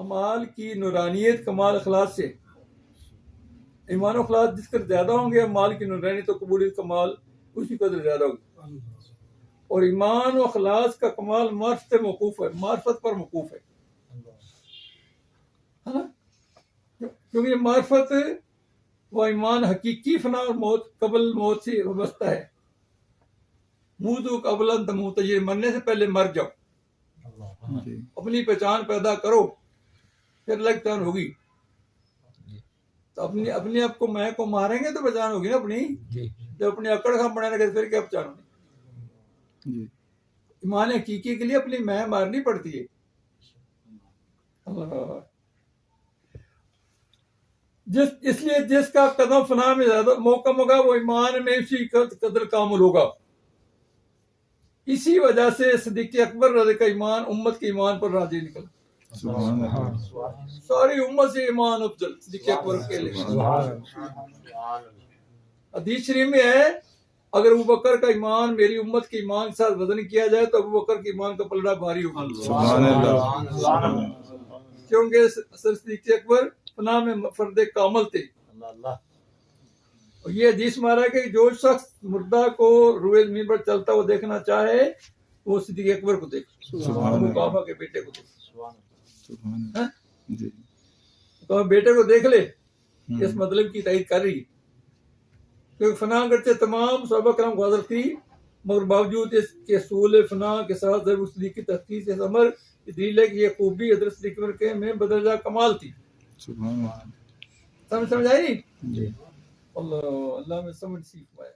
अमाल की नूरानियत कमाल अखलास से, ईमान और अखलास जिस कदर ज्यादा होंगे अमाल की नूरानियत तो कबूलियत कमाल उसी कदर ज्यादा होगी। और ईमान और अखलास का कमाल मार्फत मौकूफ है, मार्फत पर मौकूफ है ना, क्योंकि ये मार्फत व ईमान हकीकी फना और मौत कबल मौत से वाबस्ता है। मुँह कबलन तमूत, ये मरने से पहले मर जाओ, अपनी पहचान पैदा करो फिर अलग पहचान होगी। तो अपनी अपने आप को मैं को मारेंगे तो पहचान होगी ना अपनी। जब अपने अकड़ खां बने लगे फिर क्या पहचान होगी। ईमान हकीकी के लिए अपनी मैं मारनी पड़ती है। इसलिए जिसका कदम फना में ज्यादा मौका होगा वो ईमान में उसी कदर कामुल होगा। इसी वजह से सिद्दीक़ अकबर रज़ी का ईमान उम्मत के ईमान पर राजी निकला। सारी उम्मत से ईमान अफजल सिद्दीक़ अकबर के लिए। हदीस शरीफ में है अगर अबू बकर का ईमान मेरी उम्मत के ईमान के साथ वजन किया जाए तो अबू बकर के ईमान का पलड़ा भारी होगा। क्योंकि सिद्दीक़ अकबर फना में फर्द कामल थे। और ये हदीस मारा कि जो शख्स मुर्दा को रुए ज़मीन पर चलता हुआ देखना चाहे वो सिद्दीक़ अकबर को देखे, मुकाफा के बेटे को देखे। तो बेटे को देख ले, इस मतलब की तायीद कर रही है। क्योंकि फना करते तमाम सहाबा करम को हज़रत थी, मगर बावजूद इसके सूल फना के साथ जरूर सिद्दीक़ की तस्दीक़ से अमर दलील है कि ये खूबी हज़रत सिद्दीक़ अकबर के में बदरजा कमाल थी। समझ आई नहीं? अल्लाह में समझ सीख पाया।